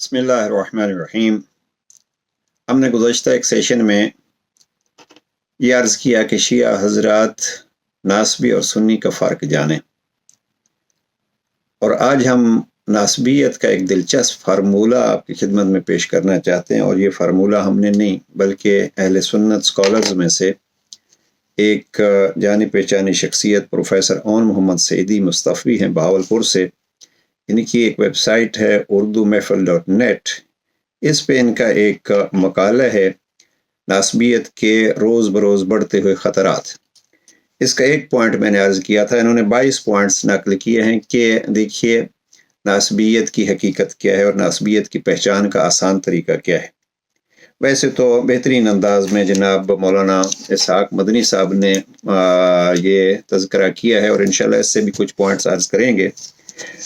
बिस्मिल्लाहिर्रहमानिर्रहीम। हमने गुज़श्ता एक सेशन में ये अर्ज़ किया कि शिया हज़रात नासबी और सुन्नी का फ़र्क जानें, और आज हम नासबियत का एक दिलचस्प फार्मूला आपकी खिदमत में पेश करना चाहते हैं। और ये फार्मूला हमने नहीं बल्कि अहले सुन्नत स्कॉलर्स में से एक जानी पहचानी शख्सियत प्रोफेसर ओन मोहम्मद सईदी मुस्तफ़ी हैं बहावलपुर से। इनकी एक वेबसाइट है urdu-mehfil.net। इस पे इनका एक मकाला है नासबियत के रोज़ बरोज़ बढ़ते हुए ख़तरात। इसका एक पॉइंट मैंने अर्ज़ किया था, इन्होंने 22 पॉइंट्स नकल किए हैं कि देखिए नासबियत की हकीकत क्या है और नासबियत की पहचान का आसान तरीका क्या है। वैसे तो बेहतरीन अंदाज में जनाब मौलाना इसहाक मदनी साहब ने ये तज़किरा किया है और इंशाल्लाह इससे भी कुछ पॉइंट्स अर्ज़ करेंगे।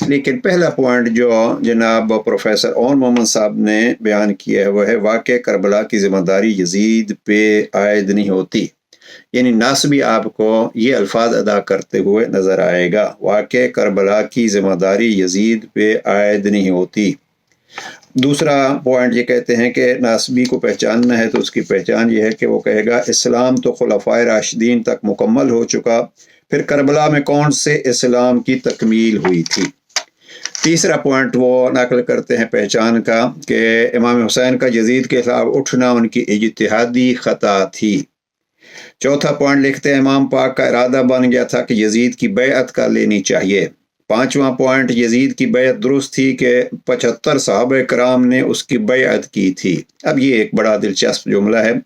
लेकिन पहला पॉइंट जो जनाब प्रोफेसर ओन मोहम्मद साहब ने बयान किया है वह है वाक़े करबला की ज़िम्मेदारी यजीद पे आयद नहीं होती। यानी नासबी आपको ये अल्फाज अदा करते हुए नज़र आएगा, वाक़े करबला की ज़िम्मेदारी यजीद पे आयद नहीं होती। दूसरा पॉइंट ये कहते हैं कि नासबी को पहचानना है तो उसकी पहचान ये है कि वो कहेगा इस्लाम तो खुलफाए राशिदीन तक मुकम्मल हो चुका, फिर करबला में कौन से इस्लाम की तकमील हुई थी। तीसरा पॉइंट वो नकल करते हैं पहचान का कि इमाम हुसैन का यजीद के खिलाफ उठना उनकी इज्तिहादी ख़ता थी। चौथा पॉइंट लिखते हैं इमाम पाक का इरादा बन गया था कि यजीद की बैअत कर लेनी चाहिए। पांचवा पॉइंट यजीद की बैअत दुरुस्त थी कि 75 सहाबा कराम ने उसकी बैअत की थी। अब ये एक बड़ा दिलचस्प जुमला है,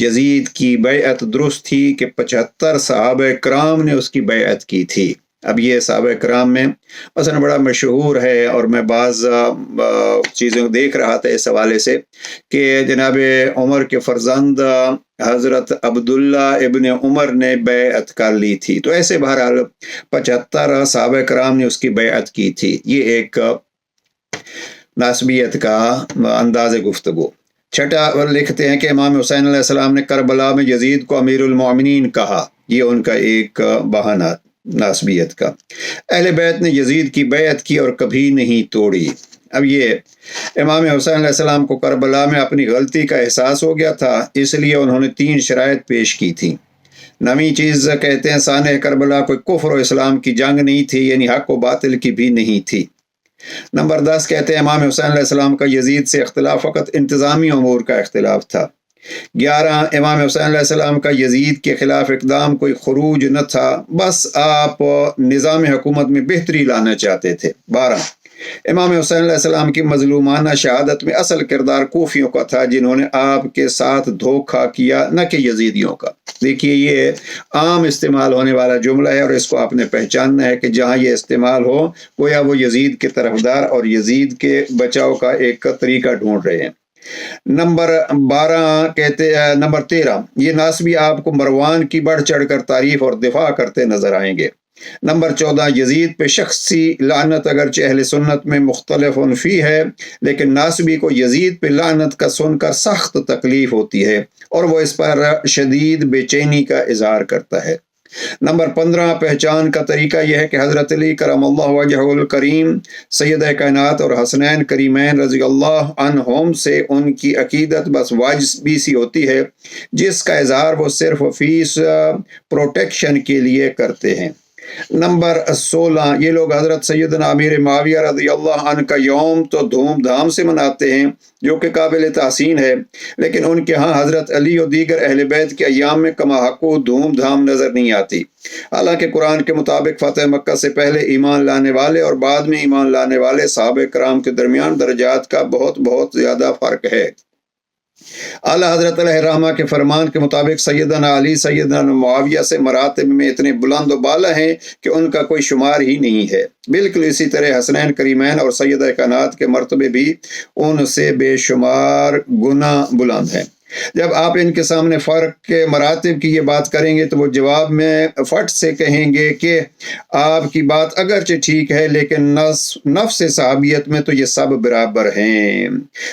यजीद की बैअत दुरुस्त थी कि 75 सहाबा कराम ने उसकी बैअत की थी। अब ये सहाबा कराम में मसलन बड़ा मशहूर है और मैं बाज़ चीज़ें देख रहा था इस हवाले से कि जनाब उमर के फर्जंद हज़रत अब्दुल्ला इब्न उमर ने बैअत कर ली थी। तो ऐसे बहरहाल 75 सहाबा कराम ने उसकी बैअत की थी। ये एक नासबियत का अंदाज़ गुफ्तगू। छठा लिखते हैं कि इमाम हुसैन अलैहिस्सलाम ने करबला में यजीद को अमीरुल मोमिनीन कहा। ये उनका एक बहाना नासबियत का। अहले बैत ने यजीद की बैत की और कभी नहीं तोड़ी। अब ये इमाम हुसैन अलैहिस्सलाम को करबला में अपनी गलती का एहसास हो गया था, इसलिए उन्होंने 3 शराइत पेश की थी। नवी चीज़ कहते हैं साने करबला कोई कुफ्र और इस्लाम की जंग नहीं थी, यानी हक व बातिल की भी नहीं थी। नंबर 10 कहते हैं इमाम हुसैन अलैहिस्सलाम का यजीद से इख्तिलाफ फ़कत इंतज़ामी अमूर का इख्तिलाफ था। 11 इमाम हुसैन अलैहिस्सलाम का यजीद के खिलाफ इक़दाम कोई खुरूज न था, बस आप निज़ाम हुकूमत में बेहतरी लाना चाहते थे। 12 इमाम हुसैन अलैहिस्सलाम की मजलूमाना शहादत में असल किरदार कूफियों का था जिन्होंने आपके साथ धोखा किया, न कि यजीदियों का। देखिए ये आम इस्तेमाल होने वाला जुमला है और इसको आपने पहचानना है कि जहाँ ये इस्तेमाल हो गोया वो यजीद के तरफदार और यजीद के बचाव का एक तरीका ढूंढ रहे हैं। नंबर 13 ये नासबी आपको मरवान की बढ़ चढ़ कर तारीफ और दिफा करते नजर आएंगे। नंबर 14 यजीद पे शख्सी लानत अगरचे अहले सुन्नत में मुख्तलिफ उनफी है, लेकिन नासबी को यजीद पे लानत का सुनकर सख्त तकलीफ होती है और वो इस पर शदीद बेचैनी का इजहार करता है। नंबर 15 पहचान का तरीका यह है कि हज़रत अली करमल्लाहु वजहुल करीम सैयद कायनात और हसनैन करीमैन रज़ियल्लाहु अन्हुम से उनकी अकीदत बस वाजिबी सी होती है जिसका इजहार वो सिर्फ फीस प्रोटेक्शन के लिए करते हैं। नंबर 16 ये लोग हज़रत सैयदना अमीर मुआविया रज़ियल्लाहु अन्हु का यौम तो धूमधाम से मनाते हैं जो कि काबिल तहसीन है, लेकिन उनके यहाँ हज़रत अली और दीगर अहले बैत के अय्याम में कमा हक़्क़ु धूमधाम नज़र नहीं आती। हालांकि कुरान के मुताबिक फ़तह मक्का से पहले ईमान लाने वाले और बाद में ईमान लाने वाले सहाबा कराम के दरमियान दर्जात का बहुत ज़्यादा फ़र्क है। आला हज़रत अलैहिर्रहमा के फरमान के मुताबिक सैयदना अली सैयदना मुआविया से मरातिब में इतने बुलंद बाला हैं कि उनका कोई शुमार ही नहीं है। बिल्कुल इसी तरह हसनैन करीमैन और सैयद कायनात के मर्तबे भी उनसे बेशुमार गुना बुलंद हैं। जब आप इनके सामने फ़र्क के मरातिब की ये बात करेंगे तो वो जवाब में फट से कहेंगे कि आपकी बात अगरचे ठीक है, लेकिन नफ्स सहाबियत में तो ये सब बराबर हैं।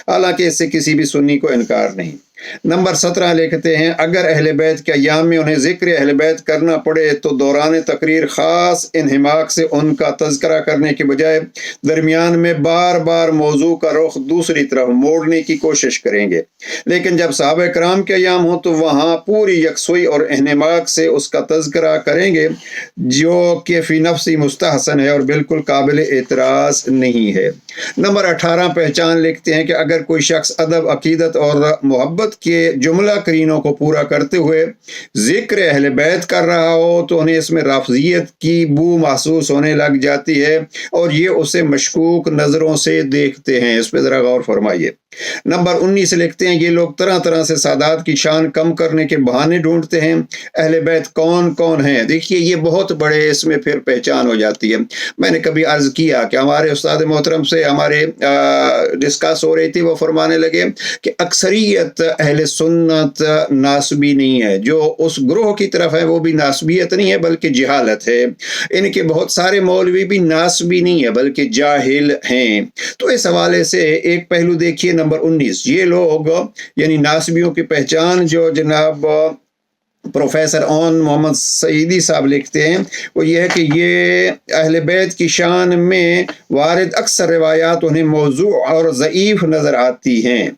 हालांकि इससे किसी भी सुन्नी को इनकार नहीं। नंबर 17 लिखते हैं, अगर अहले बैत के अय्याम में उन्हें ज़िक्र अहले बैत करना पड़े तो दौरान तकरीर ख़ास इन्हिमाक से उनका तज़किरा करने के बजाय दरमियान में बार बार मौजू का रुख दूसरी तरफ मोड़ने की कोशिश करेंगे। लेकिन जब सहाबा कराम के अय्याम हो तो वहाँ पूरी यकसुई और इन्हिमाक से उसका तज़किरा करेंगे, जो कि फ़ी नफ्सी मुस्तहसन है और बिल्कुल काबिल एतराज़ नहीं है। नंबर 18 पहचान लिखते हैं कि अगर कोई शख्स अदब, अकीदत और मोहब्बत के जुमला करीनों को पूरा करते हुए जिक्र अहले बैत कर रहा हो तो उन्हें इसमें राफजियत की बू महसूस होने लग जाती है और ये उसे मशकूक नज़रों से देखते हैं। इस पर ज़रा गौर फरमाइए। नंबर 19 लिखते हैं, ये लोग तरह तरह से सादात की शान कम करने के बहाने ढूंढते हैं। अहले बैत कौन कौन है? देखिए, ये बहुत बड़े इसमें फिर पहचान हो जाती है। मैंने कभी अर्ज किया कि हमारे उस्ताद मोहतरम से हमारे डिस्कस हो रही थी, वो फरमाने लगे कि अक्सरियत अहले सुन्नत नासबी नहीं है, जो उस ग्रोह की तरफ है वो भी नासबियत नहीं है बल्कि जहालत है। इनके बहुत सारे मौलवी भी नासबी नहीं है बल्कि जाहिल हैं। तो इस हवाले से एक पहलू देखिए, नंबर 19, ये लोग यानी नासबियों की पहचान जो जनाब प्रोफेसर ऑन मोहम्मद सईदी साहब लिखते हैं वो ये है कि ये अहले बैत की शान में वारिद अक्सर रिवायात उन्हें मौजू और ज़ईफ़ नज़र आती हैं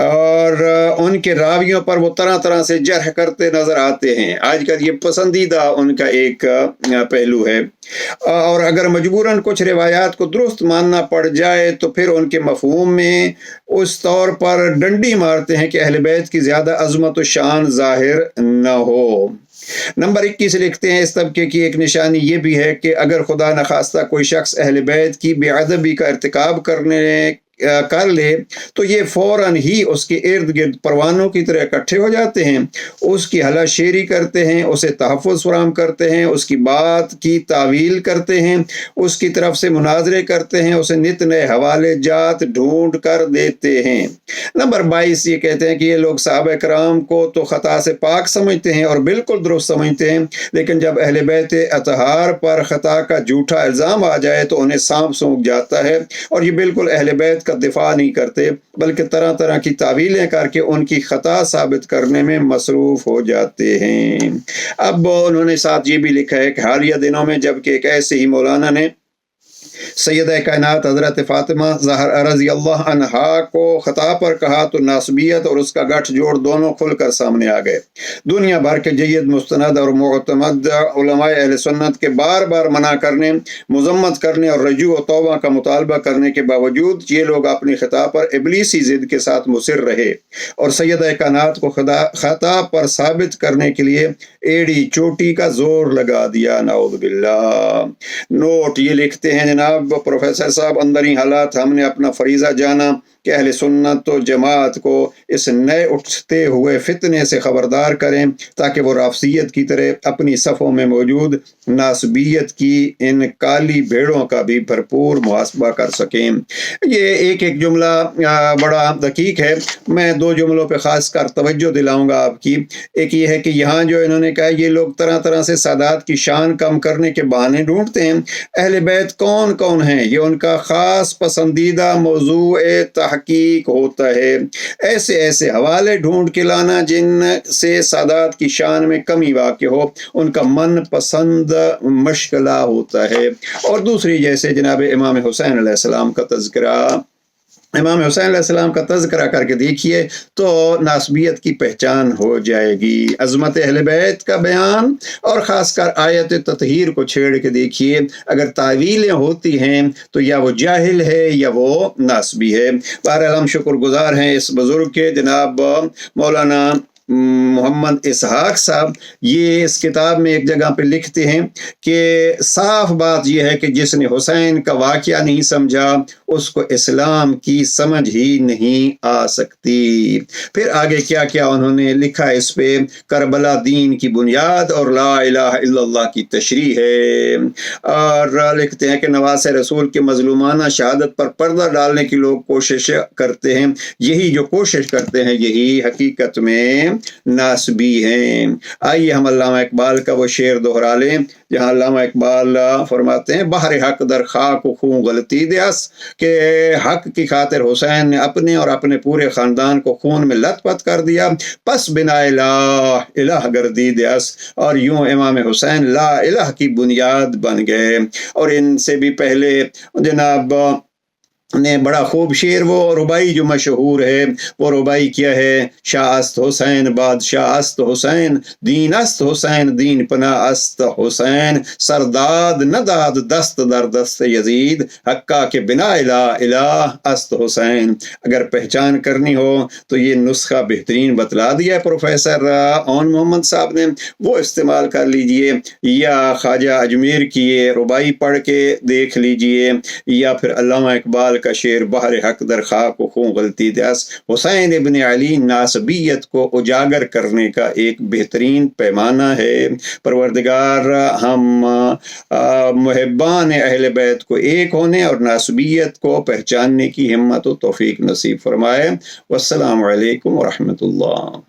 और उनके रावियों पर वो तरह तरह से जरह करते नज़र आते हैं। आजकल ये पसंदीदा उनका एक पहलू है और अगर मजबूरन कुछ रिवायात को दुरुस्त मानना पड़ जाए तो फिर उनके मफहूम में उस तौर पर डंडी मारते हैं कि अहले बैत की ज़्यादा अज़मत व शान ज़ाहिर न हो। नंबर 21 लिखते हैं, इस तबके की एक निशानी ये भी है कि अगर खुदा न खास्ता कोई शख्स अहले बैत की बेअदबी का इर्तिकाब कर ले तो ये फौरन ही उसके इर्द गिर्द परवानों की तरह इकट्ठे हो जाते हैं, उसकी हलाशेरी करते हैं, उसे तहफ़्फ़ुज़ फराहम करते हैं, उसकी बात की तावील करते हैं, उसकी तरफ से मुनाजरे करते हैं, उसे नित नए हवाले जात ढूंढ कर देते हैं। नंबर 22 ये कहते हैं कि ये लोग सहाबा कराम को तो ख़ता से पाक समझते हैं और बिल्कुल दुरुस्त समझते हैं, लेकिन जब अहले बैत अतहार पर ख़ता का झूठा इल्ज़ाम आ जाए तो उन्हें सांप सूंघ जाता है और ये बिल्कुल अहले बैत का दिफा नहीं करते बल्कि तरह तरह की तावीलें करके उनकी खता साबित करने में मसरूफ हो जाते हैं। अब उन्होंने साथ ये भी लिखा है कि हालिया दिनों में जबकि एक ऐसे ही मौलाना ने सैयदा कायनात हज़रत फ़ातिमा ज़हरा रज़ियल्लाहु अन्हा को ख़ता पर कहा तो नासबियत और उसका गठ जोड़ दोनों खुलकर सामने आ गए। दुनिया भर के जय्यद, मुस्तनद और मुअतमद उलमाए अहले सुन्नत के बार बार मना करने, मुज़म्मत करने और रजू व तौबा का मुतालबा करने के बावजूद ये लोग अपनी ख़ता पर इब्लीसी ज़िद के साथ मुसिर रहे और सैयदा कायनात को ख़ता पर साबित करने के लिए एड़ी चोटी का जोर लगा दिया। नाऊज़ बिल्लाह। नोट ये लिखते हैं जनाब प्रोफेसर साहब, अंदरी हालात हमने अपना फरीज़ा जाना कि अहले सुन्नत व जमात को इस नए उठते हुए फितने से ख़बरदार करें ताकि वो राफसियत की तरह अपनी सफ़ों में मौजूद नासबियत की इन काली भेड़ों का भी भरपूर मुहासबा कर सकें। ये एक एक जुमला बड़ा दकीक है, मैं दो जुमलों पे ख़ास कर तवज्जो दिलाऊंगा आपकी। एक ये है कि यहाँ जो इन्होंने कहा ये लोग तरह तरह से सादात की शान कम करने के बहाने ढूंढते हैं। अहले बैत कौन कौन हैं ये उनका ख़ास पसंदीदा मौज़ूए तहकीक होता है। ऐसे ऐसे हवाले ढूंढ के लाना जिनसे सादात की शान में कमी वाक़ हो उनका मन पसंद मशगला होता है। और दूसरी जैसे जनाब इमाम हुसैन अलैहिस्सलाम का तज़किरा, इमाम हुसैन अलैहिस्सलाम का तज़किरा करके देखिए तो नासबियत की पहचान हो जाएगी। अज़मत अहले बैत का बयान और ख़ासकर आयत ततहीर को छेड़ के देखिए, अगर तावीलें होती हैं तो या वो जाहिल है या वो नासबी है। बहरहाल हम शुक्रगुज़ार हैं इस बुज़ुर्ग के, जनाब मौलाना मोहम्मद इसहाक साहब। ये इस किताब में एक जगह पे लिखते हैं कि साफ बात यह है कि जिसने हुसैन का वाक़या नहीं समझा उसको इस्लाम की समझ ही नहीं आ सकती। फिर आगे क्या क्या उन्होंने लिखा इस पे, करबला दीन की बुनियाद और ला इलाहा इल्लल्लाह की तशरीह है। और लिखते हैं कि नवासे रसूल के मजलूमाना शहादत पर पर्दा डालने की लोग कोशिश करते हैं, यही जो कोशिश करते हैं यही हकीकत में नासबी हैं। आइए हम अल्लामा इकबाल का वो शेर दोहरा लें जहाँ अल्लामा इकबाल फरमाते हैं, बहर हक दर खाक खूं गलती दयास, के हक की खातिर हुसैन ने अपने और अपने पूरे ख़ानदान को खून में लथपथ कर दिया। पस बिना इलाह इलाह गर्दी दयास, और यूं इमाम हुसैन ला इलाह की बुनियाद बन गए। और इनसे भी पहले जनाब ने बड़ा खूब शेर वो रुबाई जो मशहूर है, वो रुबाई क्या है, शाह अस्त हुसैन बादशाह अस्त हुसैन, दीन अस्त हुसैन दीन पना अस्त हुसैन, सरदाद नदाद दस्त दर दस्त यजीद, हक्का के बिना इला इलाह अस्त हुसैन। अगर पहचान करनी हो तो ये नुस्खा बेहतरीन बतला दिया है प्रोफेसर ओन मोहम्मद साहब ने, वो इस्तेमाल कर लीजिए, या ख्वाजा अजमेर की ये रुबाई पढ़ के देख लीजिए, या फिर अल्लामा इकबाल का शेर बहर हक दर खाक खूं गलती दयास। हुसैन इब्न अली नासबियत को उजागर करने का एक बेहतरीन पैमाना है। परवरदिगार हम मुहिब्बान अहले बैत को एक होने और नासबियत को पहचानने की हिम्मत व तौफीक नसीब फरमाए। वस्सलामु अलैकुम व रहमतुल्लाह।